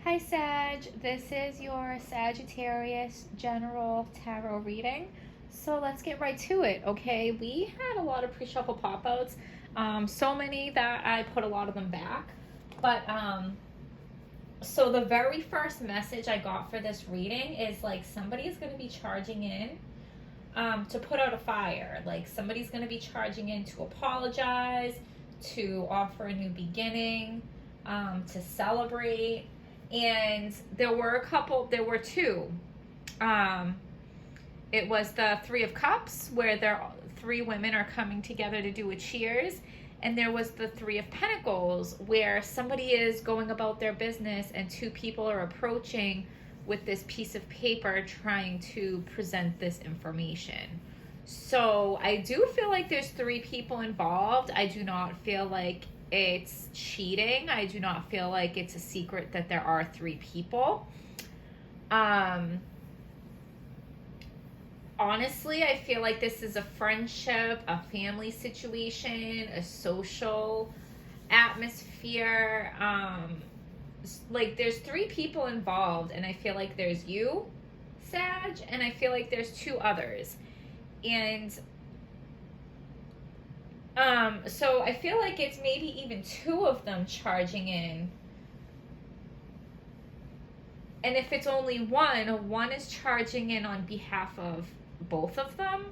Hi Sag, this is your Sagittarius general tarot reading. So let's get right to it, okay? We had a lot of pre-shuffle pop-outs, so many that I put a lot of them back. But so the very first message I got for this reading is like somebody is going to be charging in to put out a fire. Like somebody's going to be charging in to apologize, to offer a new beginning, to celebrate. And there were two. It was the Three of Cups, where three women are coming together to do a cheers. And there was the Three of Pentacles, where somebody is going about their business and two people are approaching with this piece of paper trying to present this information. So I do feel like there's three people involved. I do not feel like it's cheating. I do not feel like it's a secret that there are three people. Honestly, I feel like this is a friendship, a family situation, a social atmosphere. Like there's three people involved, and I feel like there's you, Sag, and I feel like there's two others. And so I feel like it's maybe even two of them charging in. And if it's only one is charging in on behalf of both of them.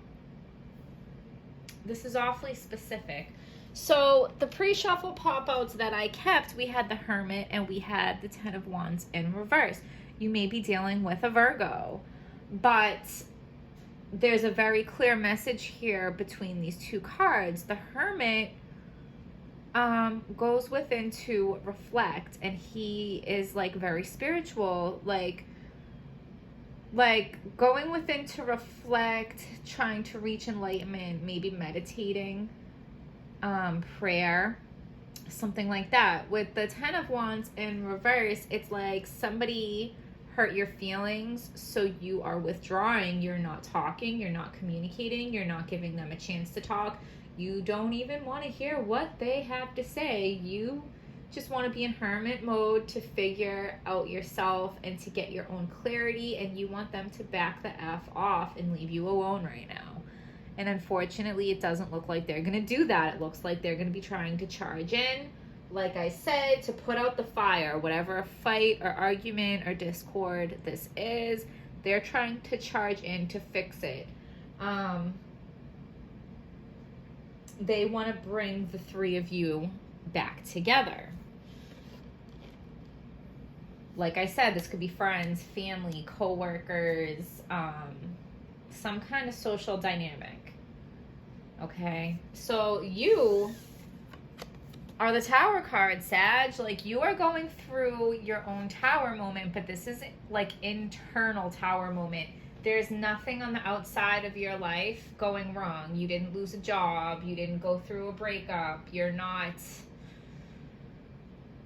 This is awfully specific. So the pre-shuffle pop-outs that I kept, we had the Hermit and we had the Ten of Wands in reverse. You may be dealing with a Virgo, but there's a very clear message here between these two cards. The Hermit goes within to reflect, and he is like very spiritual, like going within to reflect, trying to reach enlightenment, maybe meditating, prayer, something like that. With the Ten of Wands in reverse, it's like somebody hurt your feelings, so you are withdrawing. You're not talking, you're not communicating, you're not giving them a chance to talk. You don't even want to hear what they have to say. You just want to be in hermit mode to figure out yourself and to get your own clarity, and you want them to back the F off and leave you alone right now. And unfortunately, it doesn't look like they're going to do that. It looks like they're going to be trying to charge in, like I said, to put out the fire. Whatever fight or argument or discord this is, they're trying to charge in to fix it. They want to bring the three of you back together. Like I said, this could be friends, family, co-workers, some kind of social dynamic. Okay, so you are the Tower card, Sag. Like, you are going through your own Tower moment, but this is like internal Tower moment. There's nothing on the outside of your life going wrong. You didn't lose a job. You didn't go through a breakup. You're not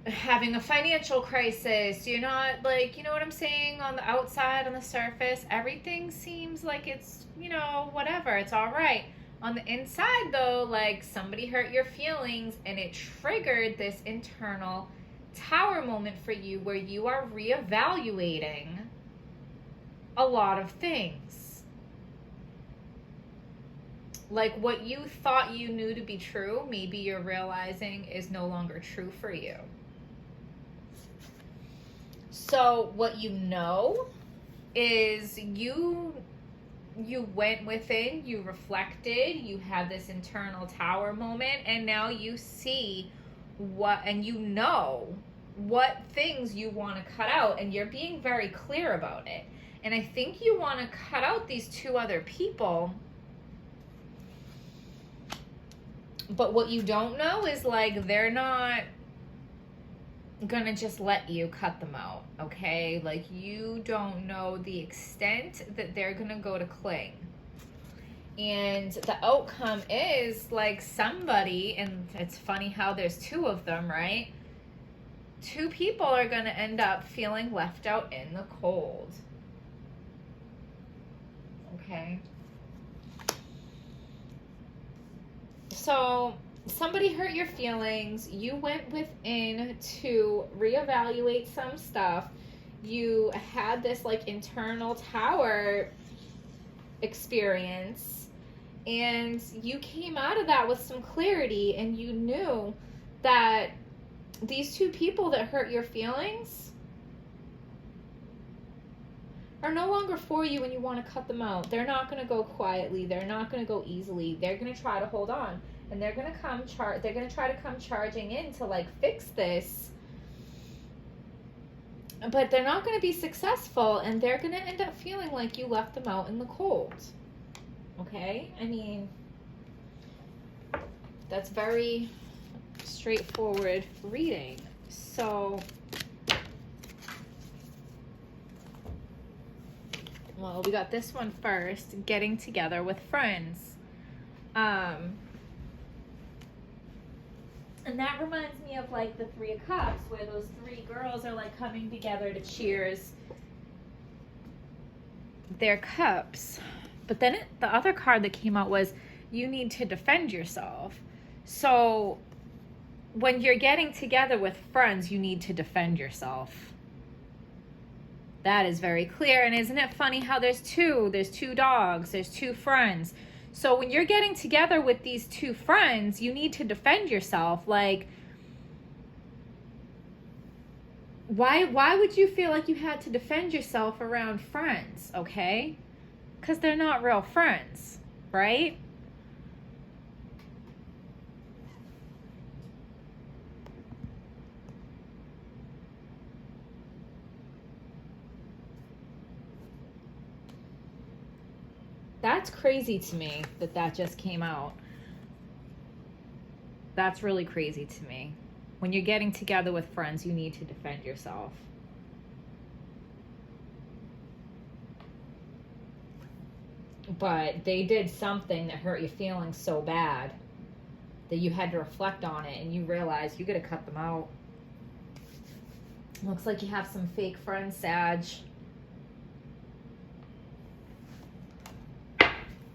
having a financial crisis. You're not, like, you know what I'm saying? On the outside, on the surface, everything seems like it's, you know, whatever. It's all right. On the inside, though, like, somebody hurt your feelings, and it triggered this internal Tower moment for you where you are reevaluating a lot of things. Like, what you thought you knew to be true, maybe you're realizing is no longer true for you. So what you know is you went within, you reflected, you had this internal Tower moment, and now you see and you know what things you want to cut out, and you're being very clear about it. And I think you want to cut out these two other people. But what you don't know is, like, they're not gonna just let you cut them out, okay? Like, you don't know the extent that they're gonna go to cling. And the outcome is, like, somebody, and it's funny how there's two of them, right? Two people are gonna end up feeling left out in the cold. Okay. So somebody hurt your feelings. You went within to reevaluate some stuff. You had this like internal tower experience, and you came out of that with some clarity, and you knew that these two people that hurt your feelings are no longer for you, and you want to cut them out. They're not going to go quietly. They're not going to go easily. They're going to try to hold on, and they're going to they're going to try to come charging in to like fix this, but they're not going to be successful, and they're going to end up feeling like you left them out in the cold. Okay? I mean, that's very straightforward reading. So, well, we got this one first, getting together with friends. And that reminds me of like the Three of Cups, where those three girls are like coming together to cheers their cups. But then the other card that came out was you need to defend yourself. So when you're getting together with friends, you need to defend yourself. That is very clear. And isn't it funny how there's two dogs, there's two friends. So when you're getting together with these two friends, you need to defend yourself. Like, why would you feel like you had to defend yourself around friends, okay? Because they're not real friends, right? That's crazy to me that just came out. That's really crazy to me. When you're getting together with friends, you need to defend yourself. But they did something that hurt your feelings so bad that you had to reflect on it, and you realized you gotta cut them out. Looks like you have some fake friends, Sag.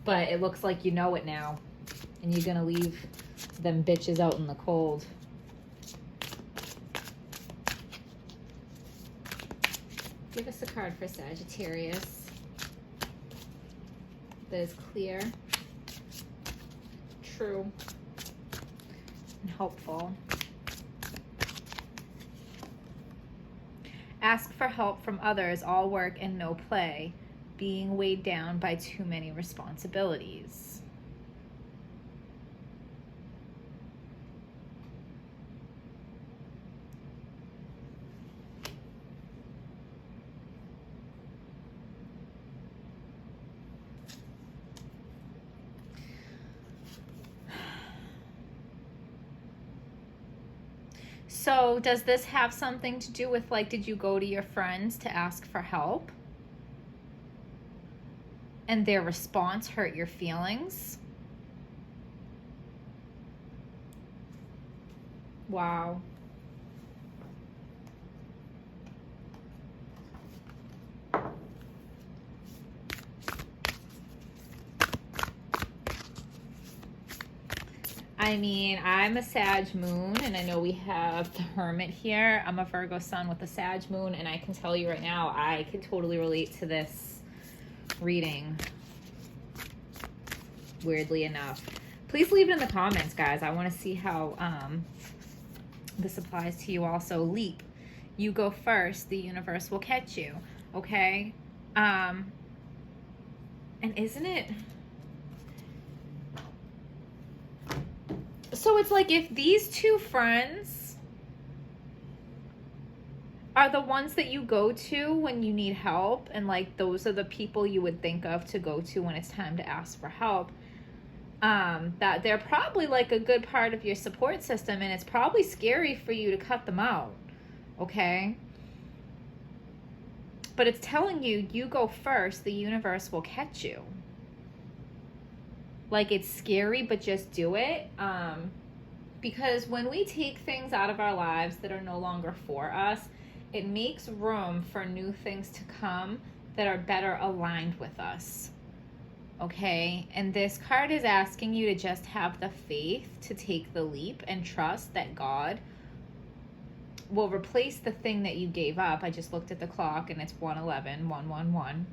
But it looks like you know it now, and you're gonna leave them bitches out in the cold. Give us a card for Sagittarius that is clear, true, and hopeful. Ask for help from others, all work and no play. Being weighed down by too many responsibilities. So does this have something to do with, like, did you go to your friends to ask for help? And their response hurt your feelings? Wow. I mean, I'm a Sag moon, and I know we have the Hermit here. I'm a Virgo sun with a Sag moon, and I can tell you right now, I can totally relate to this reading, weirdly enough. Please leave it in the comments, guys. I want to see how this applies to you also. Leap. You go first. The universe will catch you. Okay? And isn't it... So it's like if these two friends are the ones that you go to when you need help, and like those are the people you would think of to go to when it's time to ask for help, that they're probably like a good part of your support system, and it's probably scary for you to cut them out, okay? But it's telling you, you go first, the universe will catch you. Like, it's scary, but just do it. Because when we take things out of our lives that are no longer for us, it makes room for new things to come that are better aligned with us. Okay, and this card is asking you to just have the faith to take the leap and trust that God will replace the thing that you gave up. I just looked at the clock and it's 111, 111.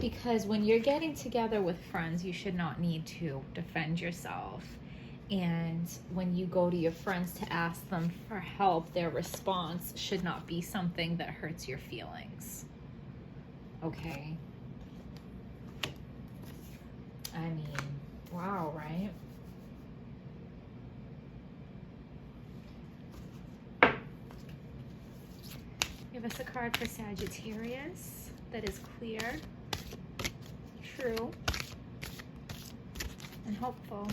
Because when you're getting together with friends, you should not need to defend yourself. And when you go to your friends to ask them for help, their response should not be something that hurts your feelings. Okay? I mean, wow, right? Give us a card for Sagittarius that is clear, true, and hopeful.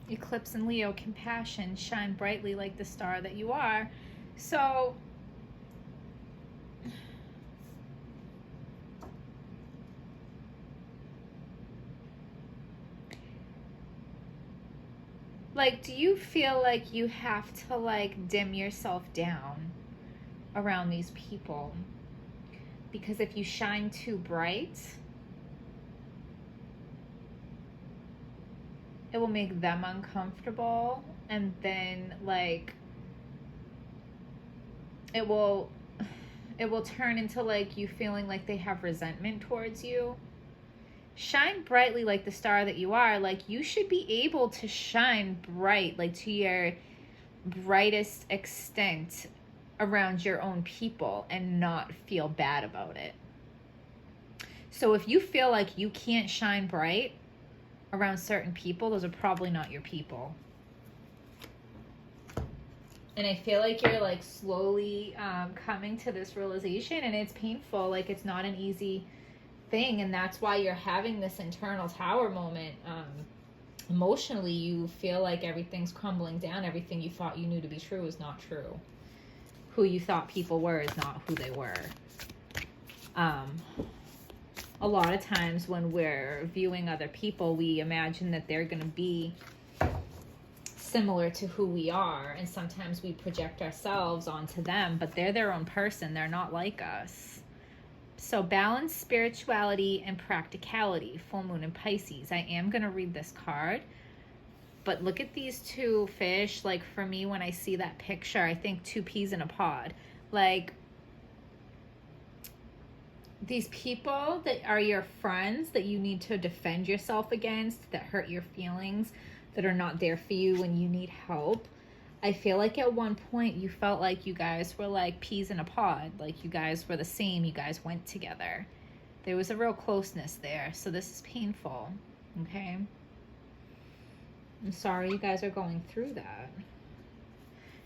Eclipse in Leo, compassion, shine brightly like the star that you are. So, like, do you feel like you have to, like, dim yourself down around these people? Because if you shine too bright, it will make them uncomfortable, and then, like, it will turn into, like, you feeling like they have resentment towards you. Shine brightly like the star that you are. Like, you should be able to shine bright, like, to your brightest extent around your own people and not feel bad about it. So if you feel like you can't shine bright around certain people, those are probably not your people. And I feel like you're, like, slowly coming to this realization, and it's painful. Like, it's not an easy thing, and that's why you're having this internal tower moment. Emotionally, you feel like everything's crumbling down. Everything you thought you knew to be true is not true. Who you thought people were is not who they were. A lot of times when we're viewing other people, we imagine that they're going to be similar to who we are, and sometimes we project ourselves onto them, but they're their own person. They're not like us. So balance spirituality and practicality, full moon in Pisces. I am going to read this card, but look at these two fish. Like, for me, when I see that picture, I think two peas in a pod. Like, these people that are your friends that you need to defend yourself against, that hurt your feelings, that are not there for you when you need help. I feel like at one point you felt like you guys were like peas in a pod. Like, you guys were the same. You guys went together. There was a real closeness there. So this is painful. Okay? I'm sorry you guys are going through that.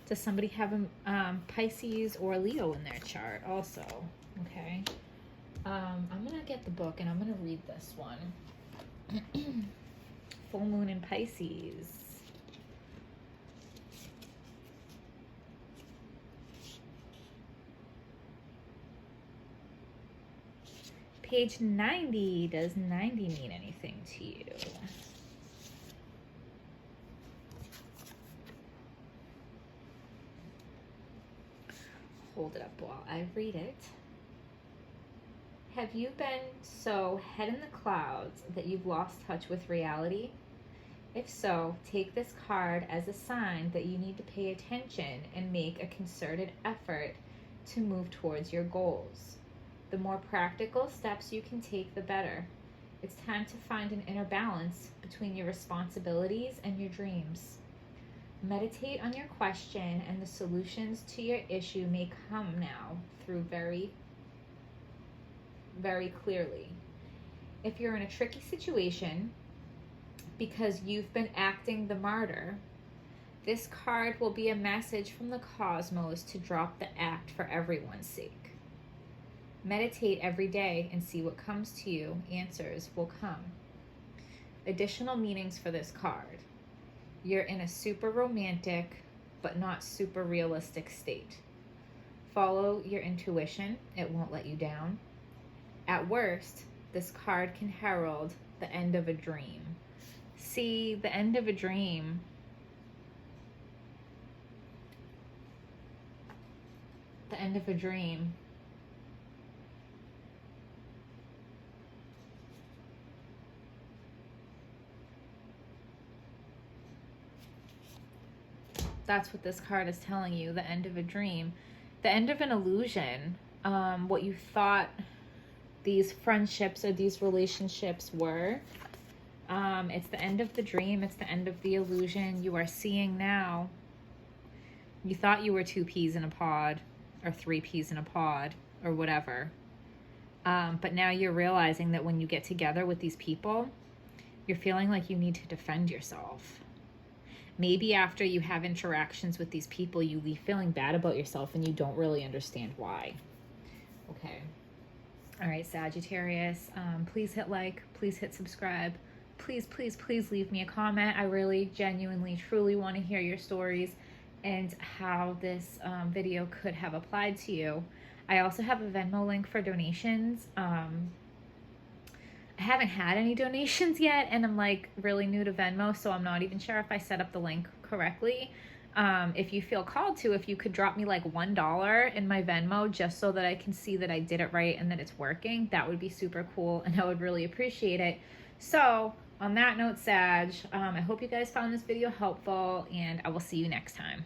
Does somebody have a Pisces or Leo in their chart also? Okay. I'm going to get the book and I'm going to read this one. Full moon in Pisces. Page 90. Does 90 mean anything to you? Hold it up while I read it. Have you been so head in the clouds that you've lost touch with reality? If so, take this card as a sign that you need to pay attention and make a concerted effort to move towards your goals. The more practical steps you can take, the better. It's time to find an inner balance between your responsibilities and your dreams. Meditate on your question, and the solutions to your issue may come now through very clearly. If you're in a tricky situation because you've been acting the martyr, this card will be a message from the cosmos to drop the act for everyone's sake. Meditate every day and see what comes to you. Answers will come. Additional meanings for this card. You're in a super romantic but not super realistic state. Follow your intuition. It won't let you down. At worst, this card can herald the end of a dream. See, the end of a dream The end of a dream. That's what this card is telling you. The end of a dream. The end of an illusion. What you thought these friendships or these relationships were. It's the end of the dream. It's the end of the illusion. You are seeing now. You thought you were 2 peas in a pod, or 3 peas in a pod, or whatever. But now you're realizing that when you get together with these people, you're feeling like you need to defend yourself. Maybe after you have interactions with these people, you leave feeling bad about yourself and you don't really understand why. Okay. All right, Sagittarius, please hit like, please hit subscribe. Please, please, please leave me a comment. I really, genuinely, truly want to hear your stories and how this video could have applied to you. I also have a Venmo link for donations. I haven't had any donations yet, and I'm like really new to Venmo, so I'm not even sure if I set up the link correctly. If you feel called to, if you could drop me like $1 in my Venmo just so that I can see that I did it right and that it's working, that would be super cool, and I would really appreciate it. So on that note, Sag, I hope you guys found this video helpful, and I will see you next time.